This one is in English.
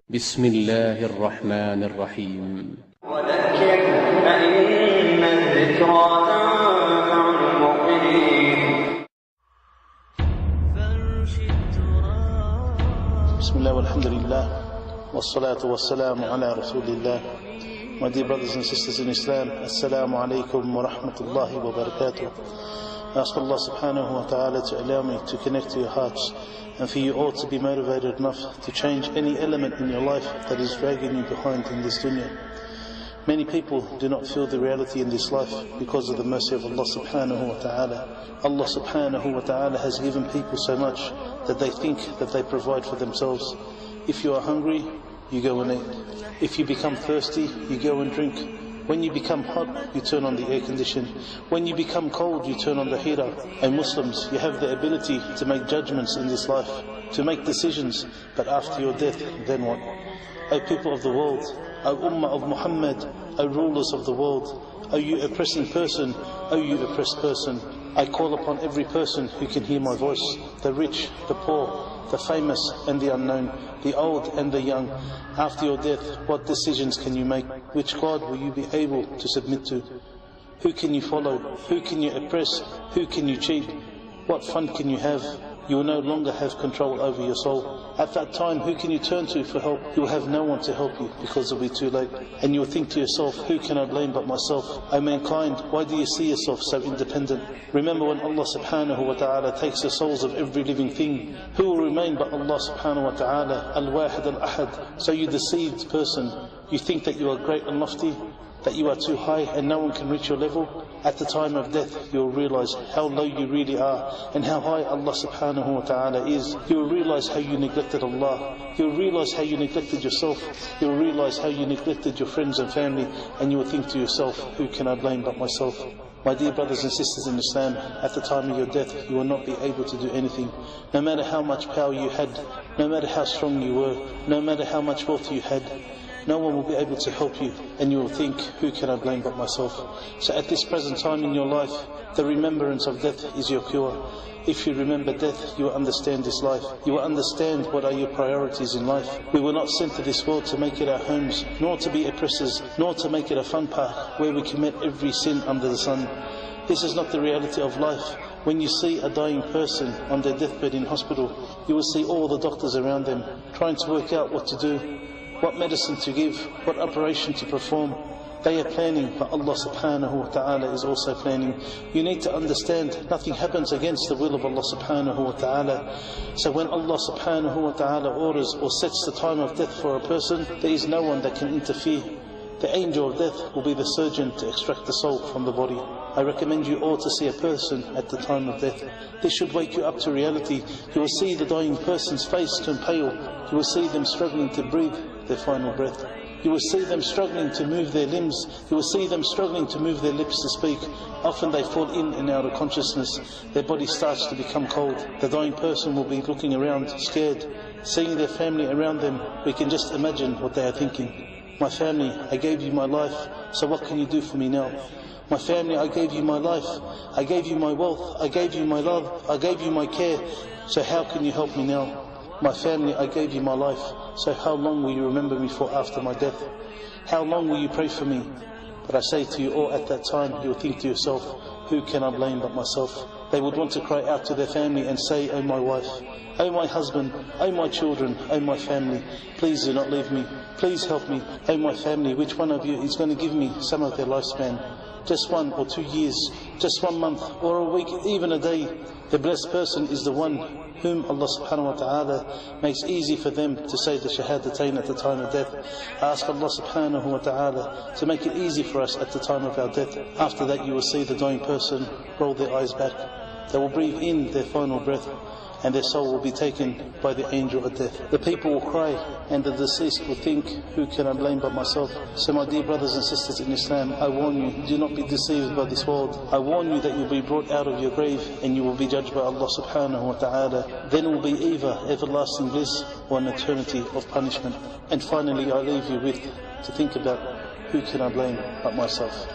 بسم الله الرحمن الرحيم. وذكر فإن الذكرى تنفع المؤمنين. بسم الله والحمد لله والصلاة والسلام على رسول الله. My dear brothers and sisters in Islam, Assalamu alaikum wa rahmatullahi wa barakatuh. I ask Allah subhanahu wa ta'ala to allow me to connect to your hearts and for you all to be motivated enough to change any element in your life that is dragging you behind in this dunya. Many people do not feel the reality in this life because of the mercy of Allah subhanahu wa ta'ala. Allah subhanahu wa ta'ala has given people so much that they think that they provide for themselves. If you are hungry, you go and eat. If you become thirsty, you go and drink. When you become hot, you turn on the air condition. When you become cold, you turn on the heater. And Muslims, you have the ability to make judgments in this life, to make decisions, but after your death, then what? O people of the world, O Ummah of Muhammad, O rulers of the world, O you oppressing person, O you oppressed person, I call upon every person who can hear my voice, the rich, the poor, the famous and the unknown, the old and the young. After your death, what decisions can you make? Which God will you be able to submit to? Who can you follow? Who can you oppress? Who can you cheat? What fun can you have? You will no longer have control over your soul. At that time, who can you turn to for help? You will have no one to help you because it will be too late. And you will think to yourself, who can I blame but myself? O mankind, why do you see yourself so independent? Remember when Allah subhanahu wa ta'ala takes the souls of every living thing, who will remain but Allah subhanahu wa ta'ala, al-wahid al-ahad? So you deceived person, you think that you are great and lofty, that you are too high and no one can reach your level. At the time of death, you will realize how low you really are and how high Allah subhanahu wa ta'ala is. You will realize how you neglected Allah. You will realize how you neglected yourself. You will realize how you neglected your friends and family, and you will think to yourself, who can I blame but myself? My dear brothers and sisters in Islam, at the time of your death, you will not be able to do anything. No matter how much power you had, no matter how strong you were, no matter how much wealth you had, no one will be able to help you, and you will think, who can I blame but myself? So at this present time in your life, the remembrance of death is your cure. If you remember death, you will understand this life. You will understand what are your priorities in life. We were not sent to this world to make it our homes, nor to be oppressors, nor to make it a fun park where we commit every sin under the sun. This is not the reality of life. When you see a dying person on their deathbed in hospital, you will see all the doctors around them trying to work out what to do, what medicine to give, what operation to perform. They are planning, but Allah subhanahu wa ta'ala is also planning. You need to understand, nothing happens against the will of Allah subhanahu wa ta'ala. So when Allah subhanahu wa ta'ala orders or sets the time of death for a person, there is no one that can interfere. The angel of death will be the surgeon to extract the soul from the body. I recommend you all to see a person at the time of death. This should wake you up to reality. You will see the dying person's face turn pale. You will see them struggling to breathe their final breath. You will see them struggling to move their limbs. You will see them struggling to move their lips to speak. Often they fall in and out of consciousness. Their body starts to become cold. The dying person will be looking around, scared, seeing their family around them. We can just imagine what they are thinking. My family, I gave you my life, so what can you do for me now? My family, I gave you my life, I gave you my wealth, I gave you my love, I gave you my care, so how can you help me now? My family, I gave you my life, so how long will you remember me for after my death? How long will you pray for me? But I say to you all, at that time, you will think to yourself, who can I blame but myself? They would want to cry out to their family and say, oh my wife, oh my husband, oh my children, oh my family, please do not leave me, please help me, oh my family, which one of you is going to give me some of their lifespan? Just 1 or 2 years, just 1 month, or a week, even a day. The blessed person is the one whom Allah subhanahu wa ta'ala makes easy for them to say the shahadatain at the time of death. I ask Allah subhanahu wa ta'ala to make it easy for us at the time of our death. After that you will see the dying person roll their eyes back. They will breathe in their final breath, and their soul will be taken by the angel of death. The people will cry, and the deceased will think, who can I blame but myself? So my dear brothers and sisters in Islam, I warn you, do not be deceived by this world. I warn you that you will be brought out of your grave, and you will be judged by Allah subhanahu wa ta'ala. Then will be either everlasting bliss or an eternity of punishment. And finally I leave you with, to think about, who can I blame but myself?